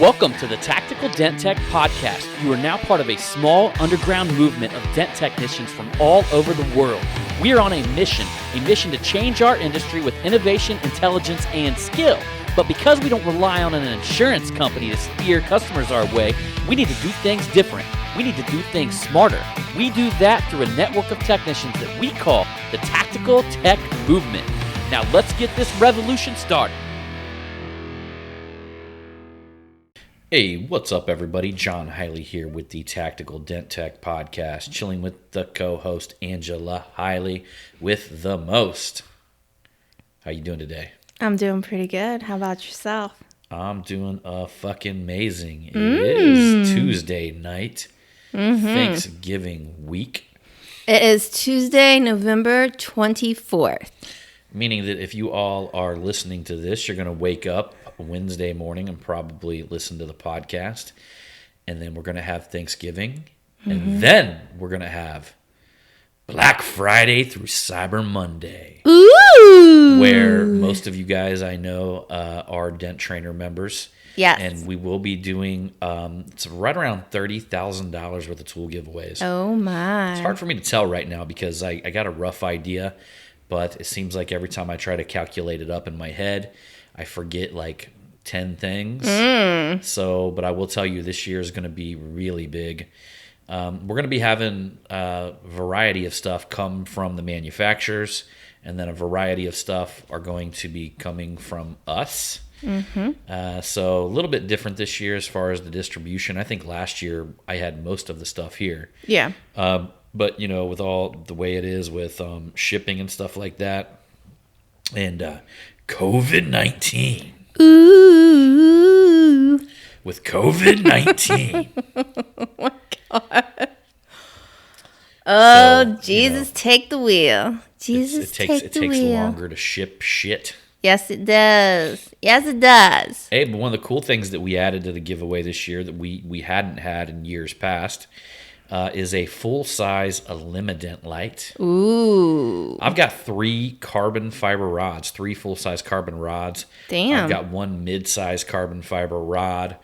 Welcome to the Tactical Dent Tech Podcast. You are now part of a small underground movement of dent technicians from all over the world. We are on a mission to change our industry with innovation, intelligence, and skill. But because we don't rely on an insurance company to steer customers our way, we need to do things different. We need to do things smarter. We do that through a network of technicians that we call the Tactical Tech Movement. Now let's get this revolution started. Hey, what's up, everybody? John Hiley here with the Tactical Dent Tech Podcast, chilling with the co-host Angela Hiley with the most. How you doing today? I'm doing pretty good. How about yourself? I'm doing fucking amazing. It is Tuesday night, Thanksgiving week. It is Tuesday, November 24th. Meaning that if you all are listening to this, you're going to wake up Wednesday morning and probably listen to the podcast, and then we're going to have Thanksgiving, and then we're going to have Black Friday through Cyber Monday. Ooh! Where most of you guys I know are Dent Trainer members. Yes. And we will be doing it's right around $30,000 worth of tool giveaways. Oh my. It's hard for me to tell right now because I got a rough idea, but it seems like every time I try to calculate it up in my head, I forget like 10 things. But I will tell you this year is going to be really big. We're going to be having a variety of stuff come from the manufacturers, and then a variety of stuff are going to be coming from us. So a little bit different this year as far as the distribution. I think last year I had most of the stuff here. Yeah. But, you know, with all the way it is with shipping and stuff like that, and COVID-19. Ooh. With COVID-19. Oh my God. Oh, so, Jesus, take the wheel. Jesus, take the wheel. It takes longer to ship shit. Yes, it does. Yes, it does. Hey, but one of the cool things that we added to the giveaway this year that we hadn't had in years past is a full-size Elimident light. Ooh. I've got 3 carbon fiber rods, 3 full-size carbon rods. Damn. I've got 1 mid-size carbon fiber rod.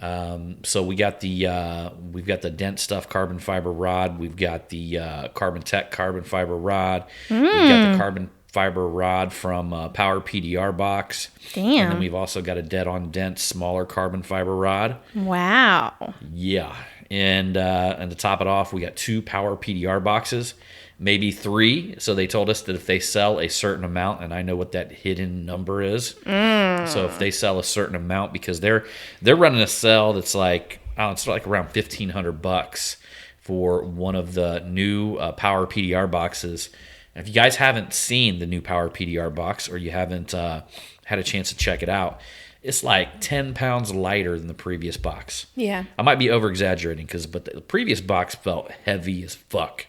So we've got the Dent Stuff carbon fiber rod. We've got the Carbon Tech carbon fiber rod. We've got the carbon fiber rod from Power PDR box. Damn. And then we've also got a Dead on Dent smaller carbon fiber rod. Wow. Yeah. And to top it off, we got 2 Power PDR boxes, maybe 3. So they told us that if they sell a certain amount, and I know what that hidden number is. So if they sell a certain amount, because they're running a sale that's like, it's like around $1,500 for one of the new Power PDR boxes. And if you guys haven't seen the new Power PDR box, or you haven't had a chance to check it out, it's like 10 pounds lighter than the previous box. Yeah. I might be over-exaggerating, but the previous box felt heavy as fuck.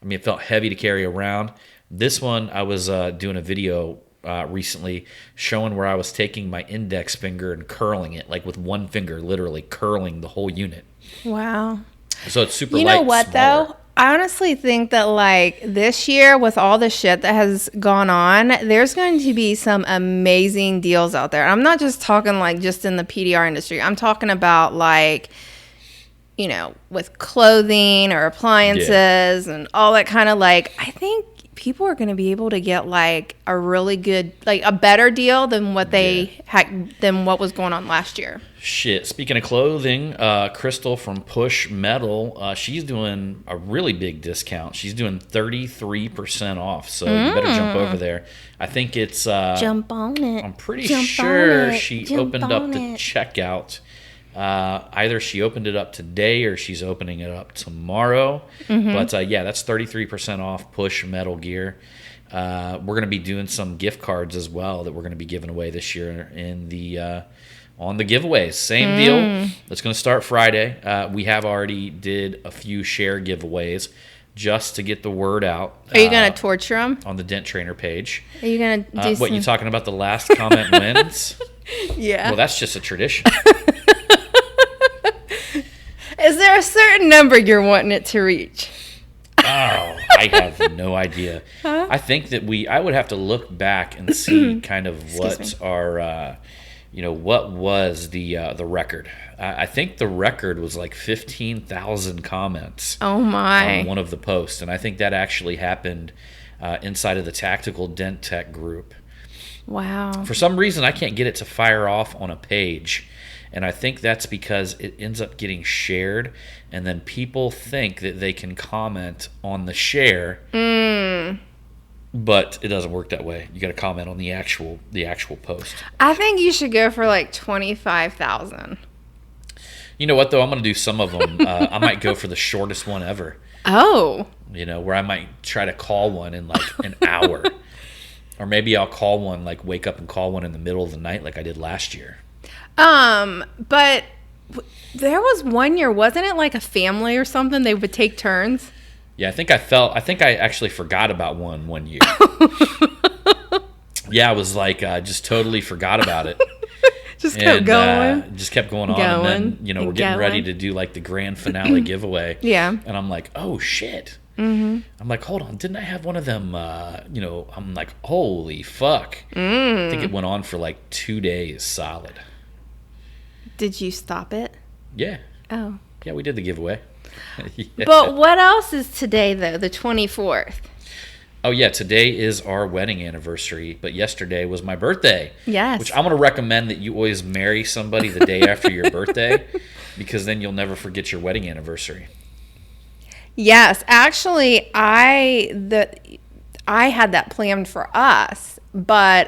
I mean, it felt heavy to carry around. This one, I was doing a video recently showing where I was taking my index finger and curling it, like with one finger, literally curling the whole unit. Wow. So it's super light. You know what, smaller. though? I honestly think that, like, this year with all the shit that has gone on, there's going to be some amazing deals out there. I'm not just talking, like, just in the PDR industry. I'm talking about, like, you know, with clothing or appliances and all that kind of, like, I think people are going to be able to get, like, a really good, like, a better deal than what they had, than what was going on last year. Shit. Speaking of clothing, Crystal from Push Metal, she's doing a really big discount. She's doing 33% off, so you better jump over there. I think it's... jump on it. I'm pretty sure she opened up the checkout. Either she opened it up today or she's opening it up tomorrow. But yeah, that's 33% off Push Metal gear. We're going to be doing some gift cards as well that we're going to be giving away this year in the... on the giveaways. Same deal. It's going to start Friday. We have already did a few share giveaways just to get the word out. Are you going to torture them? On the Dent Trainer page. Are you going to do What, you talking about the last comment wins? Yeah. Well, that's just a tradition. Is there a certain number you're wanting it to reach? Oh, I have no idea. I think that I would have to look back and see kind of what our what was the record? I think the record was like 15,000 comments Oh my. on one of the posts, and I think that actually happened inside of the Tactical Dent Tech group. Wow. For some reason, I can't get it to fire off on a page, and I think that's because it ends up getting shared, and then people think that they can comment on the share. But it doesn't work that way. You got to comment on the actual post. I think you should go for like 25,000. You know what, though? I'm going to do some of them. I might go for the shortest one ever. Oh. Where I might try to call one in like an hour. Or maybe I'll call one, like wake up and call one in the middle of the night like I did last year. But there was one year, wasn't it like a family or something? They would take turns. Yeah, I think I actually forgot about one year. Yeah, I was like, just totally forgot about it. Just kept going. Just kept going on. And then, we're getting ready to do like the grand finale giveaway. Yeah. And I'm like, oh shit. Mm-hmm. I'm like, hold on, didn't I have one of them? I'm like, holy fuck. I think it went on for like 2 days solid. Did you stop it? Yeah. Oh. Yeah, we did the giveaway. Yeah. But what else is today, though? The 24th. Oh, yeah. Today is our wedding anniversary, but yesterday was my birthday. Yes. Which I'm going to recommend that you always marry somebody the day after your birthday, because then you'll never forget your wedding anniversary. Yes. Actually, I had that planned for us, but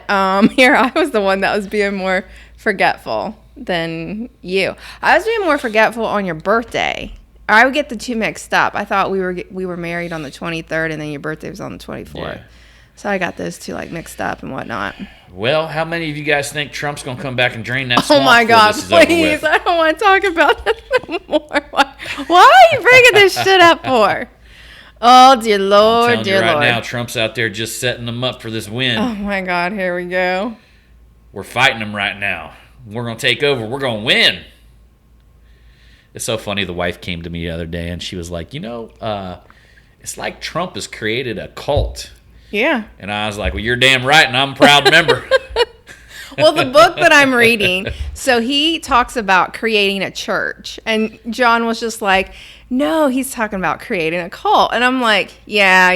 here I was the one that was being more forgetful than you. I was being more forgetful on your birthday. I would get the two mixed up. I thought we were married on the 23rd, and then your birthday was on the 24th. Yeah. So I got those two like mixed up and whatnot. Well, how many of you guys think Trump's gonna come back and drain that swamp? Oh my God! Please, I don't want to talk about this anymore. Why are you bringing this shit up for? Oh dear Lord, I'm telling you right now, Trump's out there just setting them up for this win. Oh my God! Here we go. We're fighting them right now. We're gonna take over. We're gonna win. It's so funny. The wife came to me the other day and she was like, it's like Trump has created a cult. Yeah. And I was like, well, you're damn right, and I'm a proud member. Well, the book that I'm reading, so he talks about creating a church. And John was just like, no, he's talking about creating a cult. And I'm like, yeah,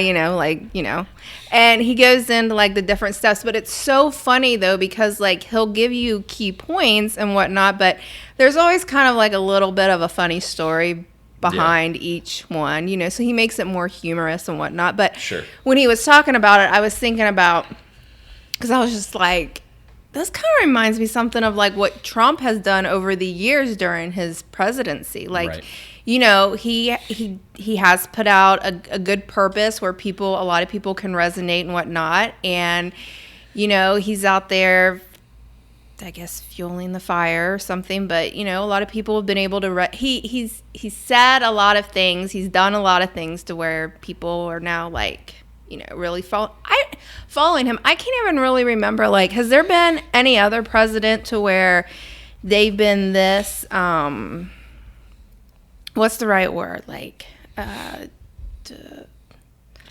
And he goes into like the different steps. But it's so funny, though, because like he'll give you key points and whatnot. But there's always kind of like a little bit of a funny story behind each one, so he makes it more humorous and whatnot. But sure. When he was talking about it, I was thinking about, because I was just like, this kind of reminds me something of like what Trump has done over the years during his presidency. Like, right. He has put out a good purpose where a lot of people can resonate and whatnot. And, he's out there, I guess, fueling the fire or something. But, a lot of people have been able to, he's said a lot of things. He's done a lot of things to where people are now like, really following him. I can't even really remember, like, has there been any other president to where they've been this, what's the right word? Like,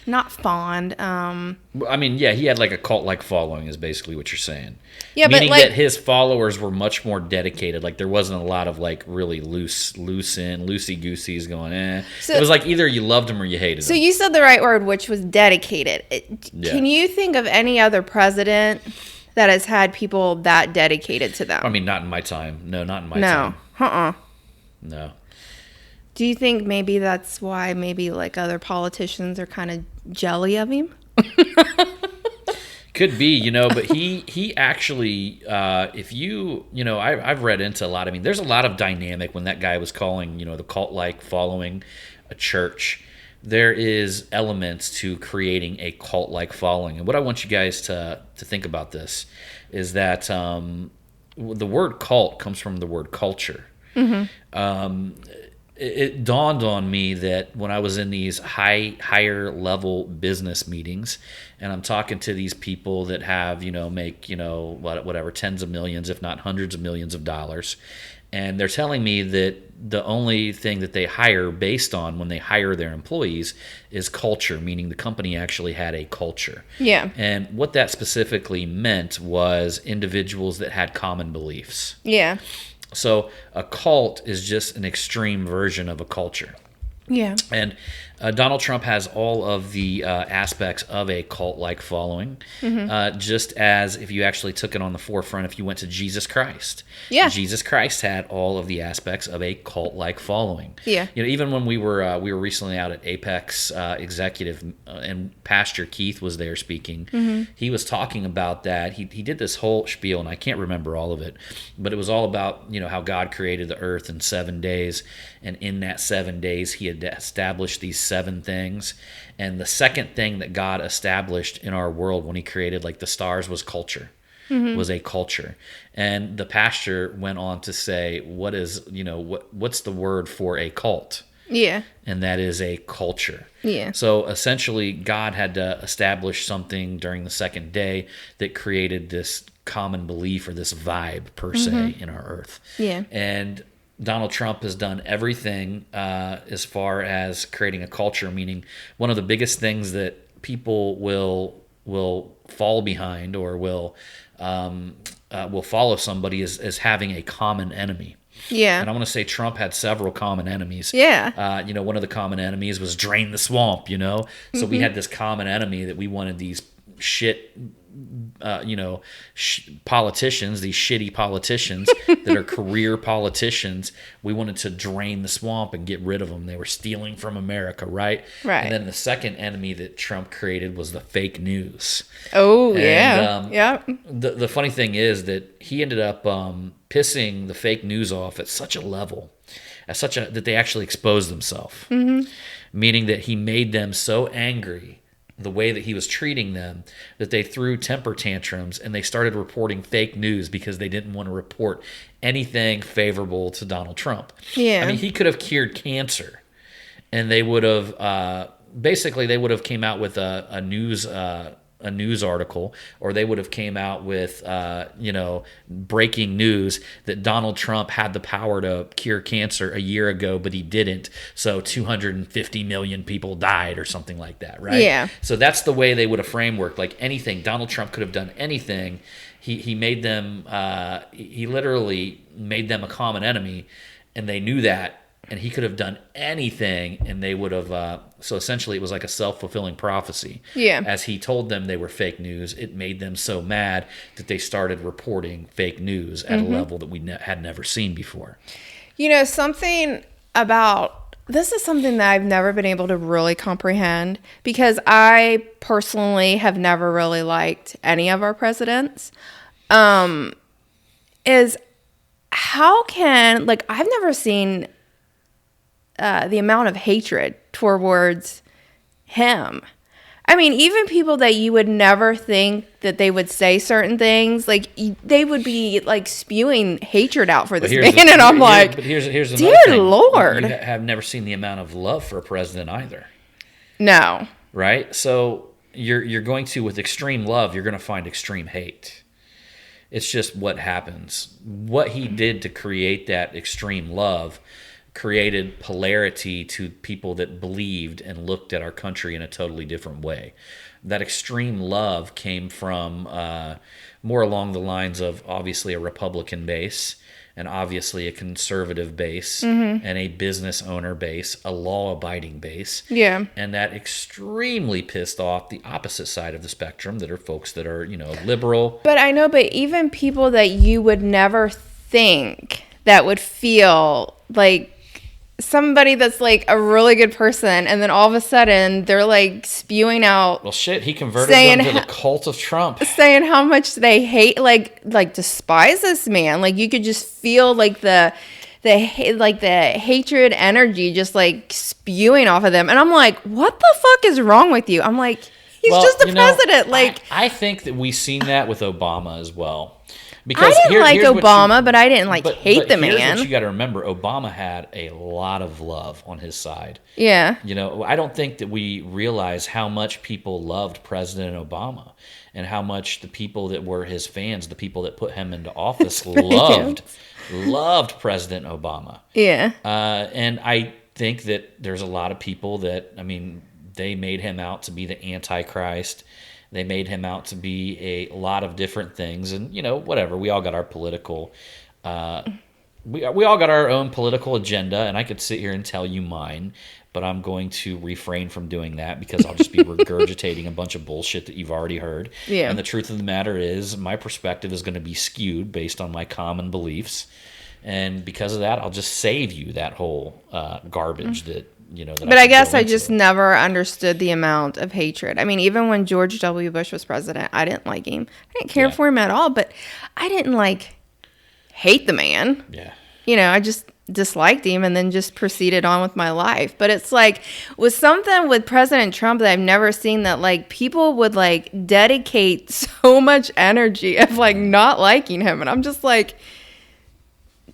not fond. I mean, yeah, he had like a cult-like following is basically what you're saying. Yeah, meaning but like, that his followers were much more dedicated. Like there wasn't a lot of like really loosey-gooseys going, So, it was like either you loved him or you hated him. So you said the right word, which was dedicated. Yeah. Can you think of any other president that has had people that dedicated to them? I mean, not in my time. No, not in my time. No. No. Do you think maybe that's why maybe like other politicians are kind of jelly of him? Could be, but he actually, if I've read into a lot. I mean, there's a lot of dynamic when that guy was calling, the cult-like following a church. There is elements to creating a cult-like following. And what I want you guys to think about this is that the word cult comes from the word culture. Mm-hmm. it dawned on me that when I was in these higher level business meetings, and I'm talking to these people that have, make, whatever, tens of millions, if not hundreds of millions of dollars. And they're telling me that the only thing that they hire based on when they hire their employees is culture, meaning the company actually had a culture. Yeah. And what that specifically meant was individuals that had common beliefs. Yeah. So a cult is just an extreme version of a culture. Yeah. And Donald Trump has all of the aspects of a cult-like following, just as if you actually took it on the forefront, if you went to Jesus Christ. Yeah. Jesus Christ had all of the aspects of a cult-like following. Yeah. Even when we were recently out at Apex Executive, and Pastor Keith was there speaking, he was talking about that. He did this whole spiel, and I can't remember all of it, but it was all about how God created the earth in 7 days, and in that 7 days he had established these 7 things. And the second thing that God established in our world when he created like the stars was culture. Was a culture. And the pastor went on to say, what's the word for a cult? Yeah. And that is a culture. Yeah. So essentially God had to establish something during the second day that created this common belief or this vibe per se in our earth. Yeah. And Donald Trump has done everything as far as creating a culture, meaning one of the biggest things that people will fall behind or will follow somebody is having a common enemy. Yeah. And I want to say Trump had several common enemies. Yeah. One of the common enemies was drain the swamp, So we had this common enemy that we wanted these politicians, these shitty politicians that are career politicians. We wanted to drain the swamp and get rid of them. They were stealing from America, right? Right. And then the second enemy that Trump created was the fake news. Oh, And, yeah. Yep. The funny thing is that he ended up pissing the fake news off at such a level, that they actually exposed themselves. Meaning that he made them so angry the way that he was treating them that they threw temper tantrums and they started reporting fake news because they didn't want to report anything favorable to Donald Trump. Yeah. I mean, he could have cured cancer, and they would have basically came out with a news article, or they would have came out with breaking news that Donald Trump had the power to cure cancer a year ago, but he didn't. So 250 million people died or something like that, right? Yeah. So that's the way they would have frameworked. Like anything, Donald Trump could have done anything. He made them. He literally made them a common enemy, and they knew that. And he could have done anything, and they would have. So essentially, it was like a self-fulfilling prophecy. Yeah. As he told them they were fake news, it made them so mad that they started reporting fake news at a level that we had never seen before. Something about this is something that I've never been able to really comprehend, because I personally have never really liked any of our presidents. Is how can I've never seen the amount of hatred towards him. I mean, even people that you would never think that they would say certain things, they would be spewing hatred out for this man, and I'm but here's another dear thing. Lord, You have never seen the amount of love for a president either, no, right? So you're going to, with extreme love, you're going to find extreme hate. It's just what happens. What he did to create that extreme love created polarity to people that believed and looked at our country in a totally different way. That extreme love came from more along the lines of obviously a Republican base, and obviously a conservative base, and a business owner base, a law-abiding base. Yeah. And that extremely pissed off the opposite side of the spectrum, that are folks that are, liberal. But I know, but even people that you would never think that would feel like somebody that's a really good person, and then all of a sudden they're spewing out. Well, shit, he converted them to the cult of Trump, saying how much they hate, despise this man. You could just feel the hatred energy just spewing off of them, and I'm like, what the fuck is wrong with you? I'm like, he's just the president. I think that we've seen that with Obama as well. I didn't like here's what Obama, but I didn't hate the here's man. what you got to remember: Obama had a lot of love on his side. Yeah. You know, I don't think that we realize how much people loved President Obama and how much the people that were his fans, the people that put him into office, loved President Obama. Yeah. And I think that there's a lot of people that, I mean, they made him out to be the Antichrist. They made him out to be a lot of different things, and you know, whatever. We all got our political, we all got our own political agenda, and I could sit here and tell you mine, but I'm going to refrain from doing that because I'll just be regurgitating a bunch of bullshit that you've already heard. Yeah. And the truth of the matter is, my perspective is going to be skewed based on my common beliefs, and because of that, I'll just save you that whole garbage that. You know, but I guess I just never understood the amount of hatred. I mean, even when George W. Bush was president, I didn't like him. I didn't care for him at all, but I didn't hate the man. Yeah. You know, I just disliked him and then just proceeded on with my life. But it's with something with President Trump that I've never seen, that people would dedicate so much energy of not liking him. And I'm just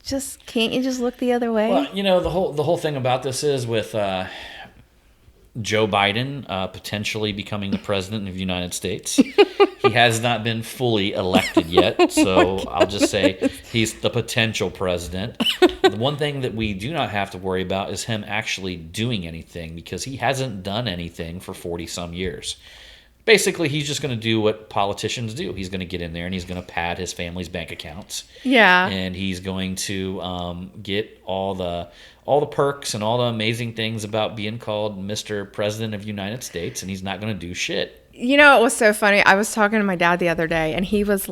just can't you just look the other way? Well, you know, the whole thing about this is with Joe Biden potentially becoming the president of the United States. He has not been fully elected yet, so I'll just say he's the potential president. The one thing that we do not have to worry about is him actually doing anything, because he hasn't done anything for 40-some years. Basically, he's just going to do what politicians do. He's going to get in there and he's going to pad his family's bank accounts. Yeah. And he's going to get all the perks and all the amazing things about being called Mr. President of the United States, and he's not going to do shit. You know, it was so funny. I was talking to my dad the other day, and he was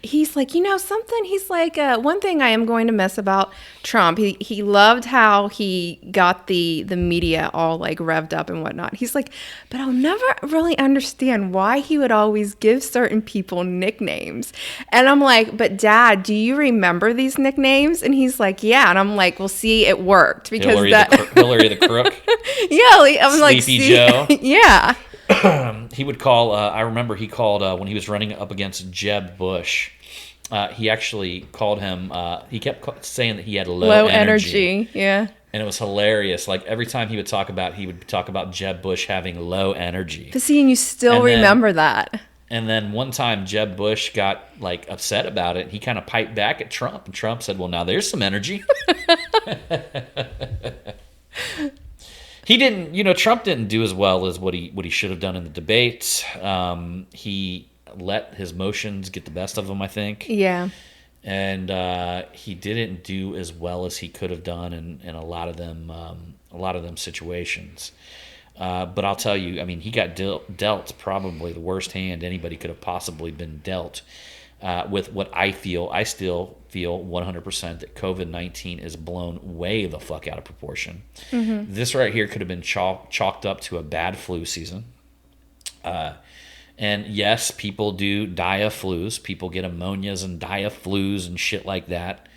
he's like, you know something? He's like, one thing I am going to miss about Trump, he loved how he got the media all revved up and whatnot. He's like, but I'll never really understand why he would always give certain people nicknames. And I'm like, but Dad, do you remember these nicknames? And he's like, yeah. And I'm like, well, see, it worked because Hillary the Crook. Yeah, I'm like, Sleepy Joe. Yeah. He would call. I remember he called when he was running up against Jeb Bush. He actually called him. He kept saying that he had low energy. Yeah. And it was hilarious. Every time he would talk about Jeb Bush having low energy. But see, and you still remember that. And then one time Jeb Bush got upset about it. And he kind of piped back at Trump, and Trump said, "Well, now there's some energy." He didn't. You know, Trump didn't do as well as what he should have done in the debates. He let his emotions get the best of him, I think. Yeah. And he didn't do as well as he could have done in a lot of them situations. But I'll tell you, I mean, he got dealt probably the worst hand anybody could have possibly been dealt with what I still feel 100% that COVID-19 is blown way the fuck out of proportion. Mm-hmm. This right here could have been chalked up to a bad flu season. And yes, people do die of flus. People get pneumonias and die of flus and shit like that.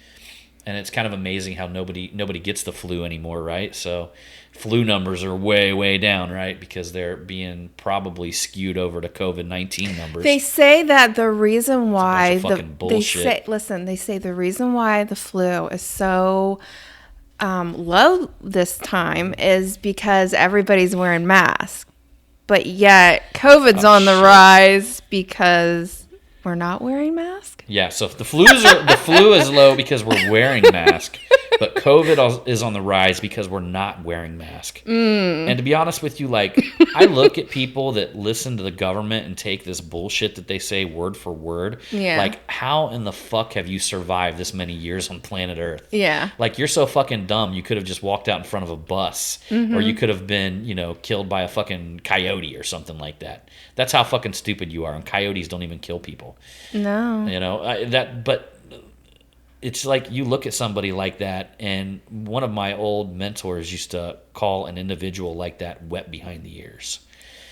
And it's kind of amazing how nobody gets the flu anymore, right? So flu numbers are way, way down, right? Because they're being probably skewed over to COVID-19 numbers. They say that the reason why they say the reason why the flu is so low this time is because everybody's wearing masks. But yet COVID's on the rise because we're not wearing masks? Yeah, so the flu is low because we're wearing masks, but COVID is on the rise because we're not wearing masks. And to be honest with you, I look at people that listen to the government and take this bullshit that they say word for word. Yeah. How in the fuck have you survived this many years on planet Earth? Yeah. You're so fucking dumb, you could have just walked out in front of a bus, or you could have been, killed by a fucking coyote or something like that. That's how fucking stupid you are, and coyotes don't even kill people. No. But it's you look at somebody like that, and one of my old mentors used to call an individual like that wet behind the ears.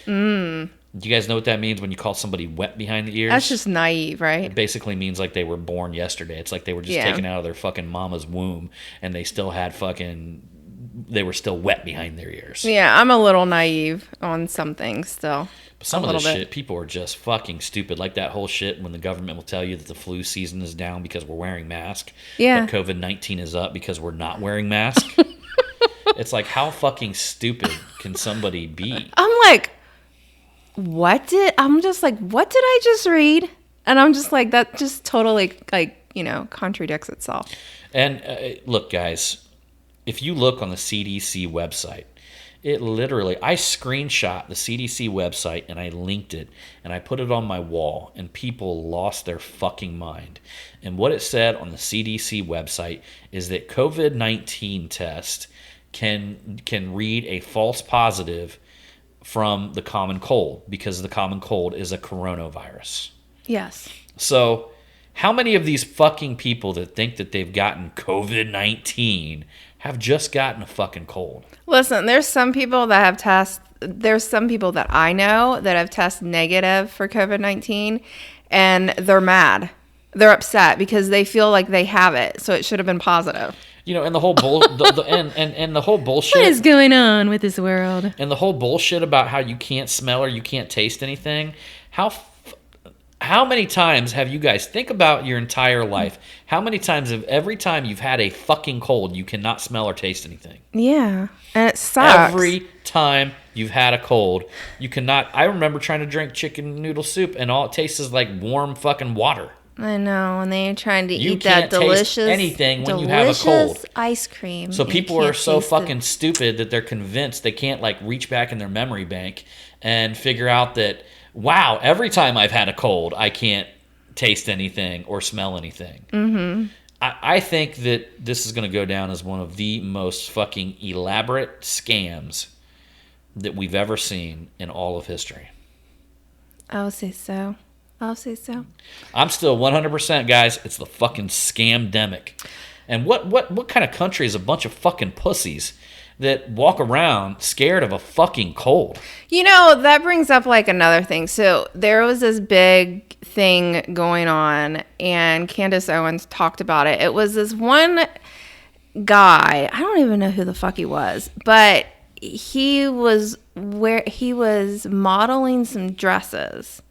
Do you guys know what that means when you call somebody wet behind the ears? That's just naive, right? It basically means they were born yesterday. It's they were just taken out of their fucking mama's womb, and they still had fucking they were still wet behind their ears. Yeah, I'm a little naive on some things still. But some of this shit, people are just fucking stupid. Like that whole shit when the government will tell you that the flu season is down because we're wearing masks. Yeah. But COVID-19 is up because we're not wearing masks. It's like, how fucking stupid can somebody be? I'm like, what did I just read? And I'm just like, that just totally, like, contradicts itself. And look, guys, if you look on the CDC website, it literally, I screenshot the CDC website and I linked it and I put it on my wall and people lost their fucking mind. And what it said on the CDC website is that COVID-19 test can read a false positive from the common cold because the common cold is a coronavirus. Yes. So how many of these fucking people that think that they've gotten COVID-19 have just gotten a fucking cold? Listen, there's some people that I know that have tested negative for COVID-19 and they're mad. They're upset because they feel like they have it, so it should have been positive. And the whole and the whole bullshit. What is going on with this world? And the whole bullshit about how you can't smell or you can't taste anything. How many times have you guys, think about your entire life, how many times every time you've had a fucking cold, you cannot smell or taste anything? Yeah, and it sucks. Every time you've had a cold, you cannot. I remember trying to drink chicken noodle soup, and all it tastes is like warm fucking water. I know, and they're trying to You eat that can't taste delicious anything when you have a cold. Ice cream. So and people you are can't so taste fucking stupid that they're convinced they can't like reach back in their memory bank and figure out that, wow, every time I've had a cold, I can't taste anything or smell anything. Mm-hmm. I think that this is going to go down as one of the most fucking elaborate scams that we've ever seen in all of history. I'll say so. I'm still 100%, guys. It's the fucking scamdemic. And what kind of country is a bunch of fucking pussies that walk around scared of a fucking cold? That brings up like another thing. So there was this big thing going on, and Candace Owens talked about it. It was this one guy. I don't even know who the fuck he was, but he was modeling some dresses.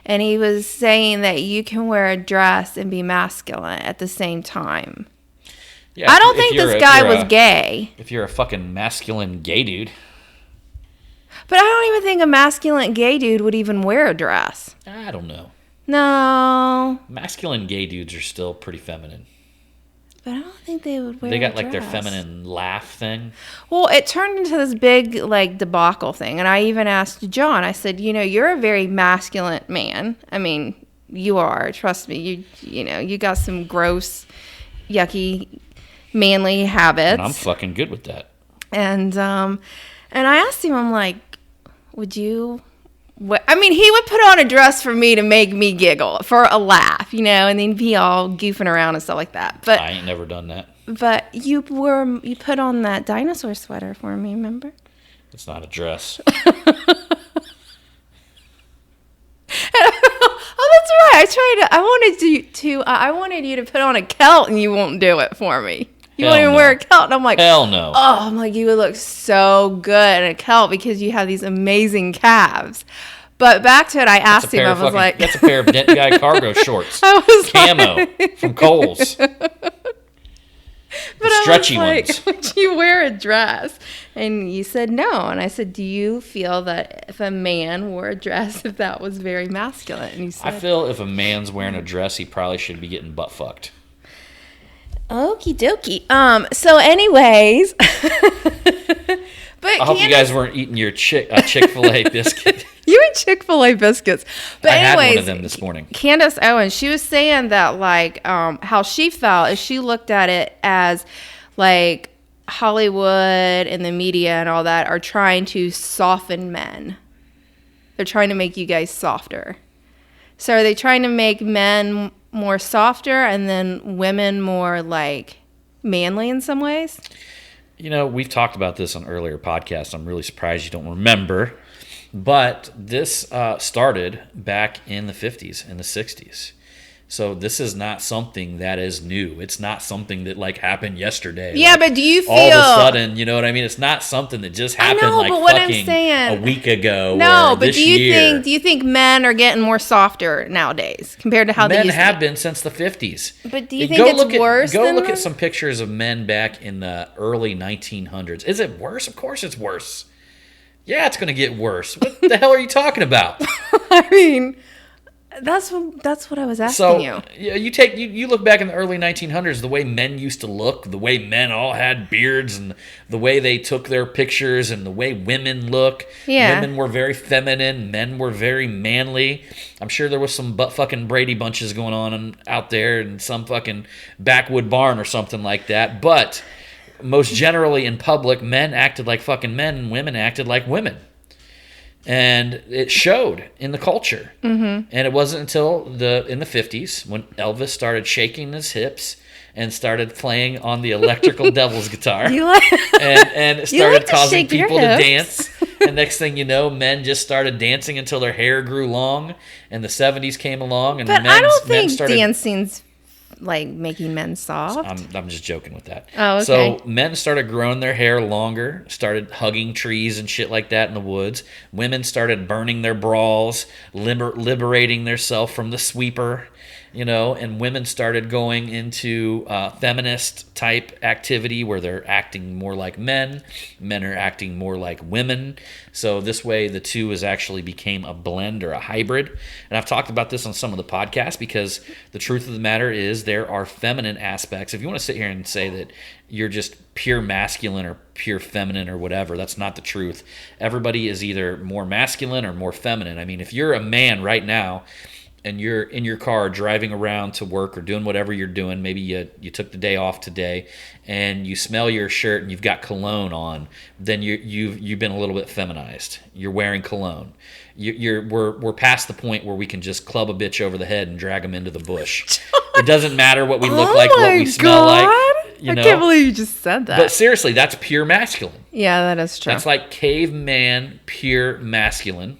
And he was saying that you can wear a dress and be masculine at the same time. Yeah, I don't think this guy was gay. If you're a fucking masculine gay dude. But I don't even think a masculine gay dude would even wear a dress. I don't know. No. Masculine gay dudes are still pretty feminine. But I don't think they would wear They got a like their dress. feminine laugh thing. Well, it turned into this big like debacle thing. And I even asked John, I said, you're a very masculine man. I mean, you are. Trust me. You got some gross, yucky, manly habits. And I'm fucking good with that. And I asked him, I'm like, would you... he would put on a dress for me to make me giggle, for a laugh, and then be all goofing around and stuff like that. But I ain't never done that. But you put on that dinosaur sweater for me, remember? It's not a dress. Oh, that's right. I wanted you to put on a kilt, and you won't do it for me. You won't even wear a kilt. And I'm like, hell no. Oh, I'm like, you would look so good in a kilt because you have these amazing calves. But back to it, I asked him, I was like... That's a pair of Dent Guy cargo shorts. I was Camo from Kohl's. But stretchy I was ones. like, would you wear a dress? And you said no. And I said, do you feel that if a man wore a dress, if that was very masculine? And you said, I feel if a man's wearing a dress, he probably should be getting butt fucked. okie dokie. So anyways. But I hope you guys weren't eating your Chick-fil-A biscuit. You ate Chick-fil-A biscuits. But I anyways, had one of them this morning. Candace Owens, she was saying that like how she felt is she looked at it as like Hollywood and the media and all that are trying to soften men. They're trying to make you guys softer. So are they trying to make men more softer and then women more like manly in some ways? We've talked about this on earlier podcasts. I'm really surprised you don't remember. But this started back in the 50s and the 60s. So this is not something that is new. It's not something that like happened yesterday. Yeah, like, but do you feel all of a sudden, you know what I mean? It's not something that just happened know, like but what I'm fucking saying- a week ago. No, or but this do you year. think men are getting more softer nowadays compared to how they Men used have to be? been since the 50s. But do you Go think it's look at- worse Go than look them? at some pictures of men back in the early 1900s. Is it worse? Of course it's worse. Yeah, it's going to get worse. What the hell are you talking about? I mean, that's what I was asking So you. you look back in the early 1900s, the way men used to look, the way men all had beards, and the way they took their pictures, and the way women look. Yeah. Women were very feminine, men were very manly. I'm sure there was some butt fucking Brady bunches going on out there in some fucking backwood barn or something like that. But most generally in public, men acted like fucking men, and women acted like women. And it showed in the culture. Mm-hmm. And it wasn't until in the 50s when Elvis started shaking his hips and started playing on the electrical devil's guitar. You like and it You started like to causing shake your people to hips. dance. And next thing you know, men just started dancing until their hair grew long. And the 70s came along, and But men I don't think started. dancing's like making men soft. I'm just joking with that. Oh, okay. So men started growing their hair longer, started hugging trees and shit like that in the woods. Women started burning their bras, liberating themselves from the sweeper, and women started going into feminist type activity where they're acting more like men. Men are acting more like women. So this way the two actually became a blend or a hybrid. And I've talked about this on some of the podcasts because the truth of the matter is there are feminine aspects. If you want to sit here and say that you're just pure masculine or pure feminine or whatever, that's not the truth. Everybody is either more masculine or more feminine. I mean, if you're a man right now and you're in your car driving around to work or doing whatever you're doing, maybe you took the day off today and you smell your shirt and you've got cologne on, then you've been a little bit feminized. You're wearing cologne. We're past the point where we can just club a bitch over the head and drag them into the bush. It doesn't matter what we look like, what we smell like. I can't believe you just said that. But seriously, that's pure masculine. Yeah, that is true. That's like caveman, pure masculine.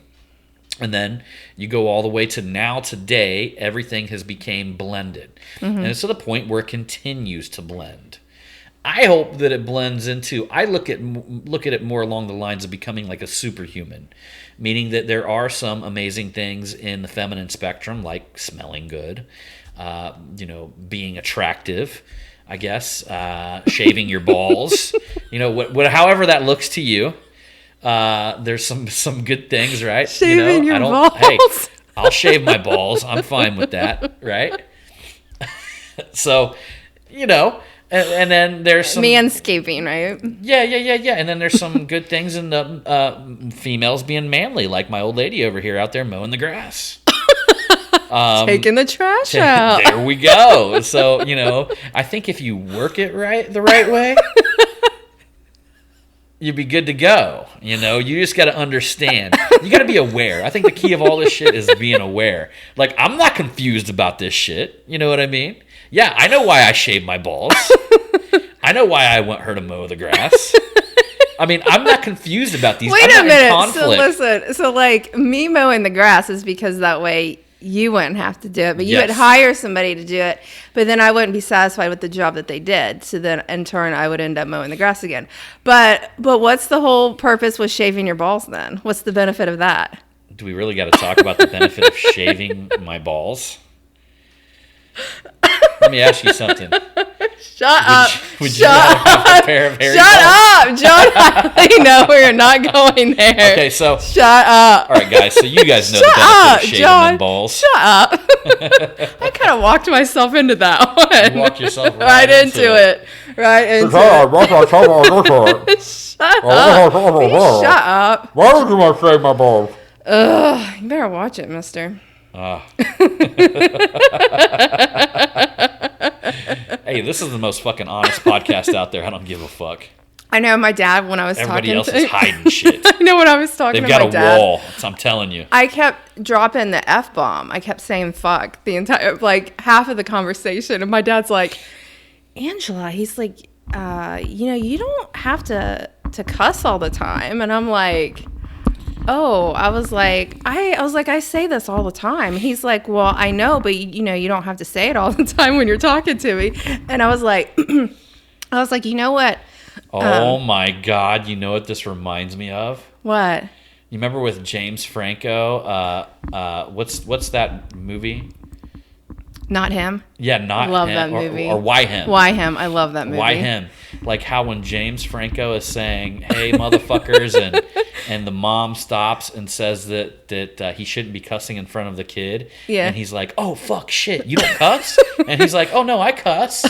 And then you go all the way to now today, everything has become blended. Mm-hmm. And it's to the point where it continues to blend. I hope that it blends into, I look at it more along the lines of becoming like a superhuman, meaning that there are some amazing things in the feminine spectrum, like smelling good, being attractive, I guess, shaving your balls, however that looks to you. There's some good things, right? Shaving your balls. Hey, I'll shave my balls. I'm fine with that, right? So, and then there's some manscaping, right? Yeah. And then there's some good things in the females being manly, like my old lady over here out there mowing the grass. Taking the trash out. There we go. So, I think if you work it the right way, you'd be good to go. You just got to understand. You got to be aware. I think the key of all this shit is being aware. Like, I'm not confused about this shit. You know what I mean? Yeah, I know why I shaved my balls. I know why I want her to mow the grass. I mean, I'm not confused about these. Wait I'm a not in minute. conflict. So listen. So like me mowing the grass is because that way you wouldn't have to do it, but you Yes. would hire somebody to do it. But then I wouldn't be satisfied with the job that they did. So then in turn, I would end up mowing the grass again. But what's the whole purpose with shaving your balls then? What's the benefit of that? Do we really got to talk about the benefit of shaving my balls? Let me ask you something. Shut up. Would you rather have a pair of hairy Shut balls? up, John. No, we're not going there. Okay, so Shut up. all right, guys. So you guys know the Shut benefit up, of shaving John. them balls. Shut up. I kind of walked myself into that one. You walked yourself right into it. Right into it. Shut up. Please shut up. Why would you want to shave my balls? Ugh, you better watch it, mister. Hey, this is the most fucking honest podcast out there. I don't give a fuck. I know my dad when I was Everybody talking else to is hiding shit. I know when I was talking They've to got my a dad. wall. I'm telling you. I kept dropping the F-bomb. I kept saying fuck the entire, like, half of the conversation. And my dad's like, Angela, he's like, you don't have to cuss all the time. And I'm like, oh, I was like, I say this all the time. He's like, well, I know, but you don't have to say it all the time when you're talking to me. And I was like, you know what? Oh my God! You know what this reminds me of? What? You remember with James Franco? What's that movie? Not Him. Yeah, Not Love Him. that movie. Or Why Him? Why Him? I love that movie. Why Him? Like how when James Franco is saying, "Hey, motherfuckers," and the mom stops and says that he shouldn't be cussing in front of the kid. Yeah. And he's like, "Oh fuck, shit, you don't cuss?" And he's like, "Oh no, I cuss."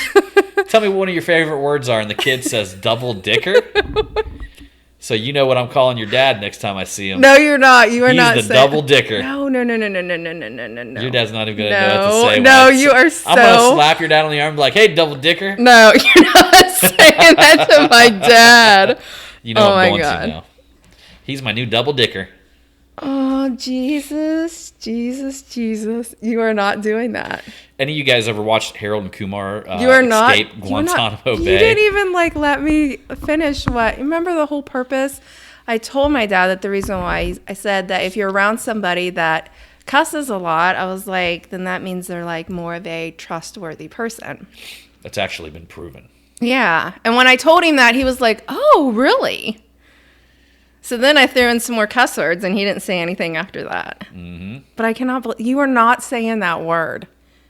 Tell me what one of your favorite words are, and the kid says, "Double dicker." So you know what I'm calling your dad next time I see him. No, you're not. You are He's not. the double dicker. No. Your dad's not even gonna know what to say. No, you are so. I'm gonna slap your dad on the arm, and be like, "Hey, double dicker." No, you're not saying that to my dad. You know Oh I'm my going God. to now. He's my new double dicker. Oh, Jesus. You are not doing that. Any of you guys ever watched Harold and Kumar You are not. escape Guantanamo You Bay? didn't even let me finish what. Remember the whole purpose? I told my dad that the reason why I said that if you're around somebody that cusses a lot, I was like, then that means they're like more of a trustworthy person. That's actually been proven. Yeah. And when I told him that, he was like, oh, really? So then I threw in some more cuss words, and he didn't say anything after that. Mm-hmm. But I cannot believe you are not saying that word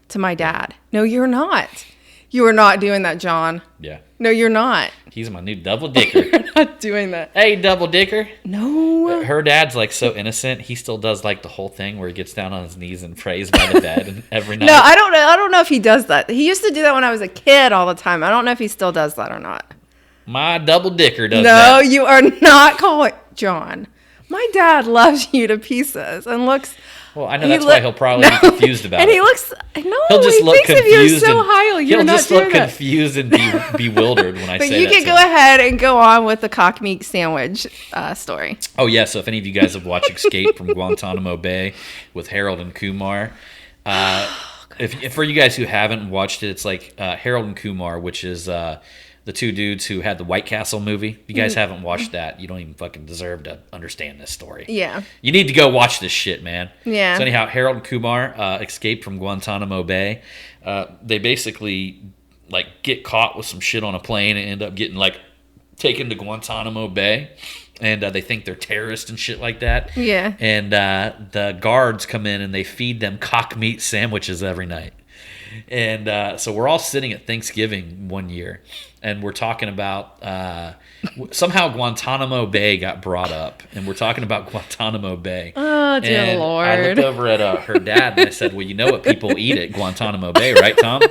to my dad. No, you're not. You are not doing that, John. Yeah. No, you're not. He's my new double dicker. You're not doing that. Hey, double dicker. No. Her dad's like so innocent. He still does like the whole thing where he gets down on his knees and prays by the bed and every night. No, I don't know. I don't know if he does that. He used to do that when I was a kid all the time. I don't know if he still does that or not. My double dicker does No, that. you are not calling John. My dad loves you to pieces and looks. Well, I know that's why he'll probably be confused about and it. he looks. No, He'll just he look thinks of confused. you so highly. You're he'll not just look doing that. confused and bewildered when I But say you that. can to go him. ahead and go on with the cock meat sandwich story. Oh yeah, so if any of you guys have watched Escape from Guantanamo Bay with Harold and Kumar, if for you guys who haven't watched it, it's like Harold and Kumar, which is the two dudes who had the White Castle movie. If you guys haven't watched that, you don't even fucking deserve to understand this story. Yeah. You need to go watch this shit, man. Yeah. So anyhow, Harold and Kumar escape from Guantanamo Bay. They basically like get caught with some shit on a plane and end up getting like taken to Guantanamo Bay. And they think they're terrorists and shit like that. Yeah. And the guards come in and they feed them cock meat sandwiches every night. And so we're all sitting at Thanksgiving one year, and we're talking about somehow Guantanamo Bay got brought up, and we're talking about Guantanamo Bay. Oh, dear and Lord. I looked over at her dad, and I said, well, you know what people eat at Guantanamo Bay, right, Tom?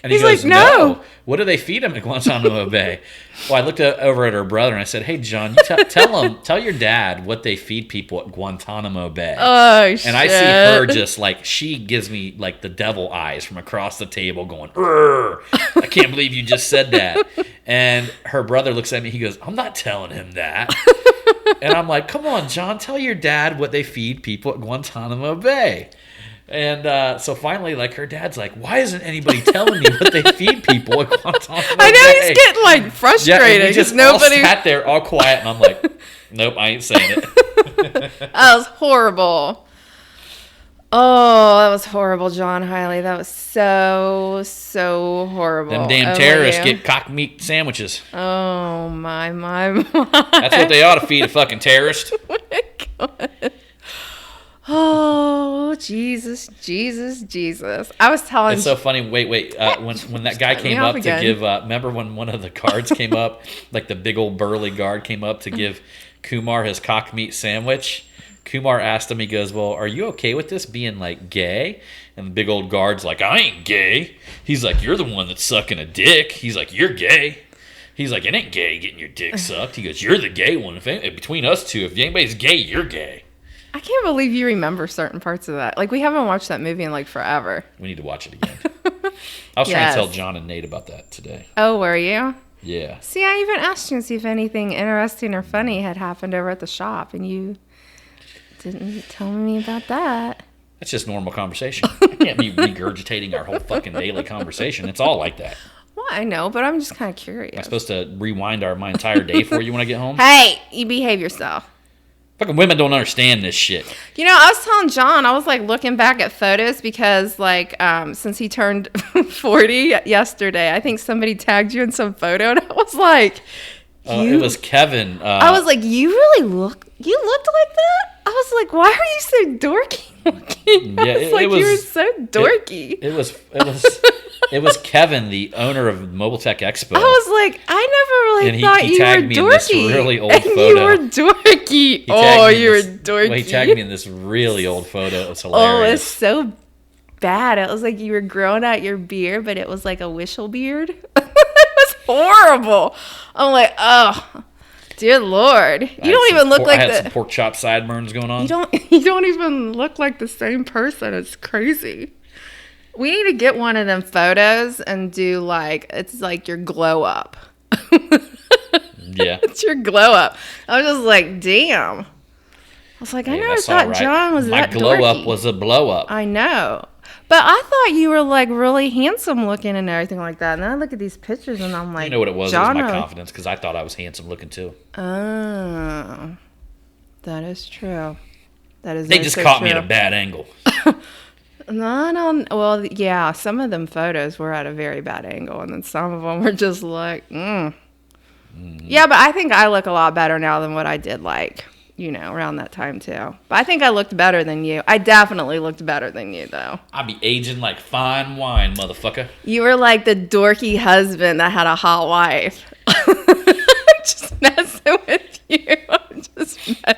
And he He's goes, like, no. What do they feed him at Guantanamo Bay? Well, I looked over at her brother and I said, hey, John, you tell your dad what they feed people at Guantanamo Bay. Oh, shit. And I see her just like, she gives me like the devil eyes from across the table going, I can't believe you just said that. And her brother looks at me, he goes, I'm not telling him that. And I'm like, come on, John, tell your dad what they feed people at Guantanamo Bay. And so finally, like, her dad's like, why isn't anybody telling me what they feed people at Guantanamo Bay? I know he's getting like frustrated. Yeah, we just nobody all sat there all quiet, and I'm like, nope, I ain't saying it. That was horrible. Oh, that was horrible, John Hiley. That was so horrible. Them damn Oh, terrorists yeah. get cock meat sandwiches. Oh, my. That's what they ought to feed a fucking terrorist. Oh, my God. Oh, Jesus. I was telling It's so funny. Wait. When that guy cut me came off up again. to give, remember when one of the guards came up, like the big old burly guard came up to give Kumar his cock meat sandwich? Kumar asked him, he goes, well, are you okay with this being like gay? And the big old guard's like, I ain't gay. He's like, you're the one that's sucking a dick. He's like, you're gay. He's like, it ain't gay getting your dick sucked. He goes, you're the gay one. Between us two, if anybody's gay, you're gay. I can't believe you remember certain parts of that. Like, we haven't watched that movie in like forever. We need to watch it again. I was trying Yes. to tell John and Nate about that today. Oh, were you? Yeah. See, I even asked you to see if anything interesting or funny had happened over at the shop, and you didn't tell me about that. That's just normal conversation. I can't be regurgitating our whole fucking daily conversation. It's all like that. Well, I know, but I'm just kind of curious. I'm supposed to rewind my entire day for you when I get home? Hey, you behave yourself. Fucking women don't understand this shit. You know, I was telling John, I was like looking back at photos because like since he turned 40 yesterday, I think somebody tagged you in some photo and I was like, It was Kevin. I was like, you looked like that? I was like, why are you so dorky looking? I was like, you were so dorky. It was Kevin, the owner of Mobile Tech Expo. I was like, I never really thought you tagged were me dorky. in this really old and photo. You were dorky. Oh, you were dorky. Well, he tagged me in this really old photo. It was hilarious. Oh, it's so bad. It was like you were growing out your beard, but it was like a whistle beard. It was horrible. I'm like, oh, dear Lord. You don't even look like I had some pork chop sideburns going on. You don't even look like the same person. It's crazy. We need to get one of them photos and do like, it's like your glow up. Yeah. It's your glow up. I was just like, damn. I was like, I never thought John was that dorky. My glow up was a blow up. I know. But I thought you were like really handsome looking and everything like that. And then I look at these pictures and I'm like, you know what it was? It was my confidence because I thought I was handsome looking too. Oh, that is true. That is. They just caught me at a bad angle. No. Well, yeah, some of them photos were at a very bad angle, and then some of them were just like, Yeah, but I think I look a lot better now than what I did, like, around that time too. But I think I looked better than you. I definitely looked better than you, though. I be aging like fine wine, motherfucker. You were like the dorky husband that had a hot wife. Just messing with you.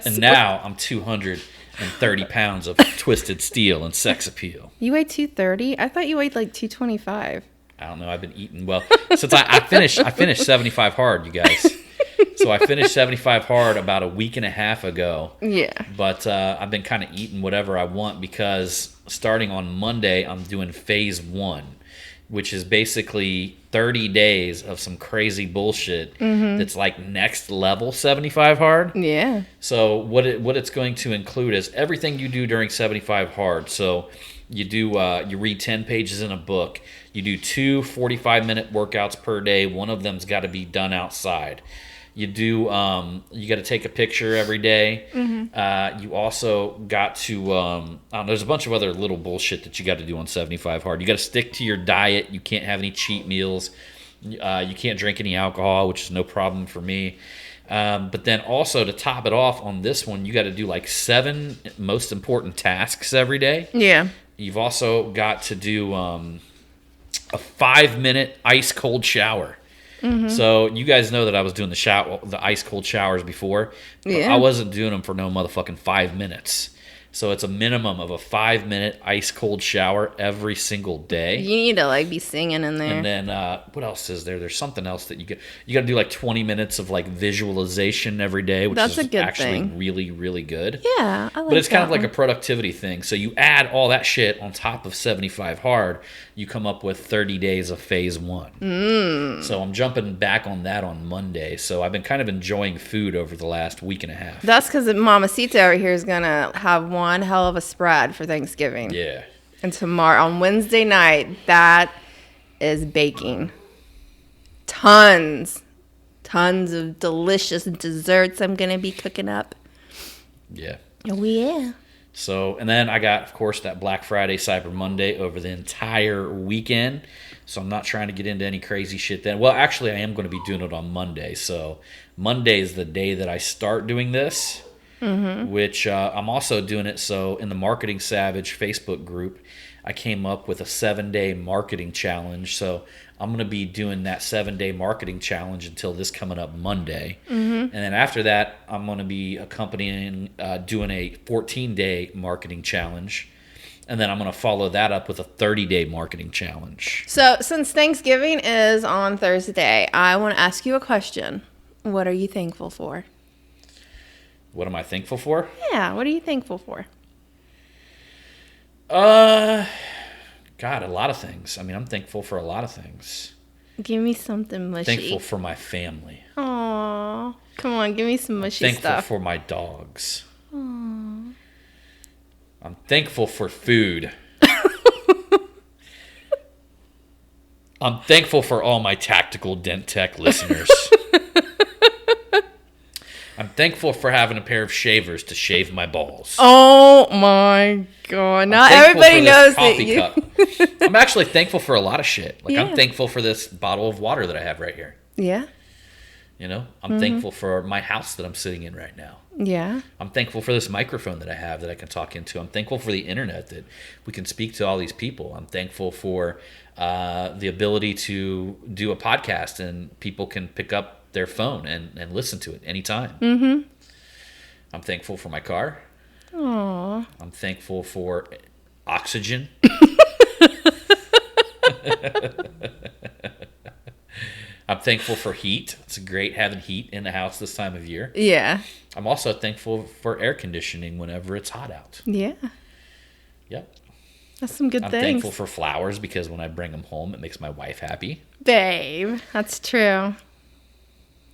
And now I'm 230 pounds of twisted steel and sex appeal. You weigh 230? I thought you weighed like 225. I don't know. I've been eating well since I finished 75 hard, you guys. So I finished 75 hard about a week and a half ago. Yeah. But I've been kind of eating whatever I want because starting on Monday, I'm doing phase 1, which is basically 30 days of some crazy bullshit that's like next level 75 hard. Yeah. So what it's going to include is everything you do during 75 hard. So you read 10 pages in a book. You do 2 45-minute workouts per day. One of them's got to be done outside. You do. You got to take a picture every day. You also got to. There's a bunch of other little bullshit that you got to do on 75 hard. You got to stick to your diet. You can't have any cheat meals. You can't drink any alcohol, which is no problem for me. But then also to top it off on this one, you got to do like 7 most important tasks every day. Yeah. You've also got to do a 5-minute ice cold shower. So you guys know that I was doing the ice cold showers before. But I wasn't doing them for no motherfucking 5 minutes. So it's a minimum of a 5-minute ice cold shower every single day. You need to like be singing in there. And then what else is there? There's something else that you got to do like 20 minutes of like visualization every day, which is actually really, really good. Yeah, I like But it's kind of that like a productivity thing. So you add all that shit on top of 75 hard, you come up with 30 days of phase 1. So I'm jumping back on that on Monday. So I've been kind of enjoying food over the last week and a half. That's because Mamacita over here is gonna have one hell of a spread for Thanksgiving. Yeah. And tomorrow on Wednesday night, that is baking. Tons of delicious desserts I'm gonna be cooking up. Yeah. Oh yeah. So, and then I got, of course, that Black Friday, Cyber Monday over the entire weekend. So I'm not trying to get into any crazy shit then. Well, actually, I am going to be doing it on Monday. So Monday is the day that I start doing this, which I'm also doing it. So in the Marketing Savage Facebook group, I came up with a 7-day marketing challenge. So I'm going to be doing that 7-day marketing challenge until this coming up Monday. And then after that, I'm going to be accompanying, doing a 14-day marketing challenge. And then I'm going to follow that up with a 30-day marketing challenge. So since Thanksgiving is on Thursday, I want to ask you a question. What are you thankful for? What am I thankful for? Yeah, what are you thankful for? God, a lot of things. I mean, I'm thankful for a lot of things. Give me something mushy. Thankful for my family. Aww. Come on, give me some mushy Thankful stuff. for my dogs. Aww. I'm thankful for food. I'm thankful for all my Tactical Dent Tech listeners. I'm thankful for having a pair of shavers to shave my balls. Oh my God. Not everybody knows that. I'm actually thankful for a lot of shit. Like, Yeah. I'm thankful for this bottle of water that I have right here. Yeah. You know, I'm thankful for my house that I'm sitting in right now. Yeah. I'm thankful for this microphone that I have that I can talk into. I'm thankful for the internet that we can speak to all these people. I'm thankful for the ability to do a podcast and people can pick up their phone and listen to it anytime. Mm-hmm. I'm thankful for my car. Aww. I'm thankful for oxygen. I'm thankful for heat. It's great having heat in the house this time of year. Yeah. I'm also thankful for air conditioning whenever it's hot out. Yeah. Yep. That's some good I'm things. thankful for flowers because when I bring them home, it makes my wife happy. Babe, that's true.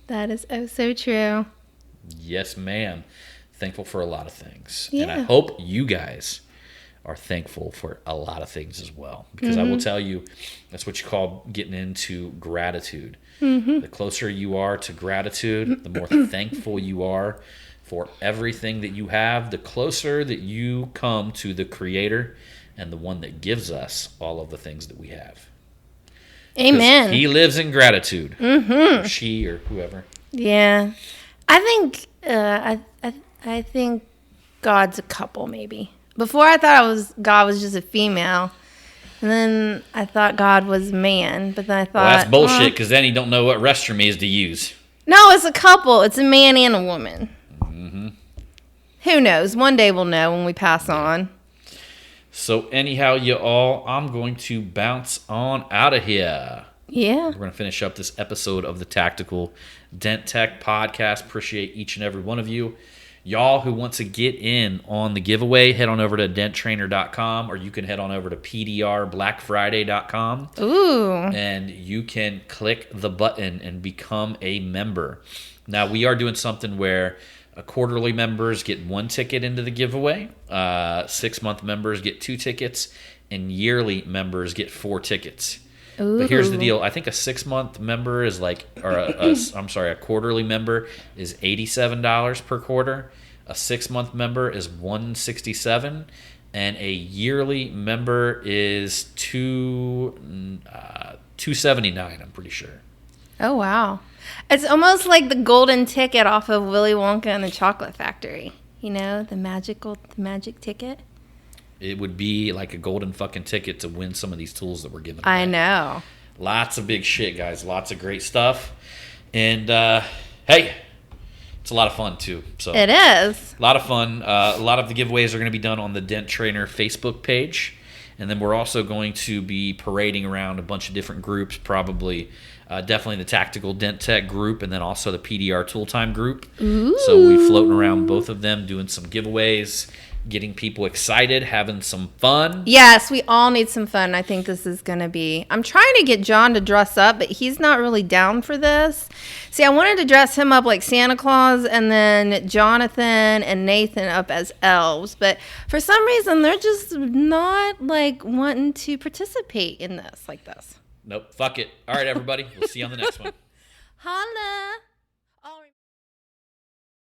That is oh so true. Yes, ma'am. Thankful for a lot of things. Yeah. And I hope you guys are thankful for a lot of things as well. Because I will tell you, that's what you call getting into gratitude. The closer you are to gratitude, the more thankful you are for everything that you have, the closer that you come to the Creator and the one that gives us all of the things that we have. 'Cause Amen. He lives in gratitude. Or she or whoever. Yeah. I think I think God's a couple maybe. Before I thought God was just a female. And then I thought God was man, but then I thought Well, that's bullshit because then you don't know what restroom is to use. no, it's a couple. It's a man and a woman. Mm-hmm. Who knows? One day we'll know when we pass on. So anyhow, you all, I'm going to bounce on out of here. Yeah. We're going to finish up this episode of the Tactical Dent Tech Podcast. Appreciate each and every one of you. Y'all who want to get in on the giveaway, head on over to denttrainer.com or you can head on over to pdrblackfriday.com. Ooh. And you can click the button and become a member. Now, we are doing something where quarterly members get 1 ticket into the giveaway, 6-month members get 2 tickets, and yearly members get 4 tickets. Ooh. But here's the deal. I think a 6-month member is like, or a quarterly member is $87 per quarter. A 6-month member is $167, and a yearly member is $279. I'm pretty sure. Oh wow. It's almost like the golden ticket off of Willy Wonka and the Chocolate Factory. You know, the magic ticket. It would be like a golden fucking ticket to win some of these tools that we're giving away. I know. Lots of big shit, guys. Lots of great stuff. And, hey, it's a lot of fun, too. So It is. a lot of fun. A lot of the giveaways are going to be done on the Dent Trainer Facebook page. And then we're also going to be parading around a bunch of different groups, probably definitely the Tactical Dent Tech group and then also the PDR Tool Time group. Ooh. So we're floating around both of them, doing some giveaways, getting people excited, having some fun. Yes, we all need some fun. I think this is going to be... I'm trying to get John to dress up, but he's not really down for this. See, I wanted to dress him up like Santa Claus and then Jonathan and Nathan up as elves. But for some reason, they're just not like wanting to participate in this like this. Nope, fuck it. All right, everybody. We'll see you on the next one. Holla!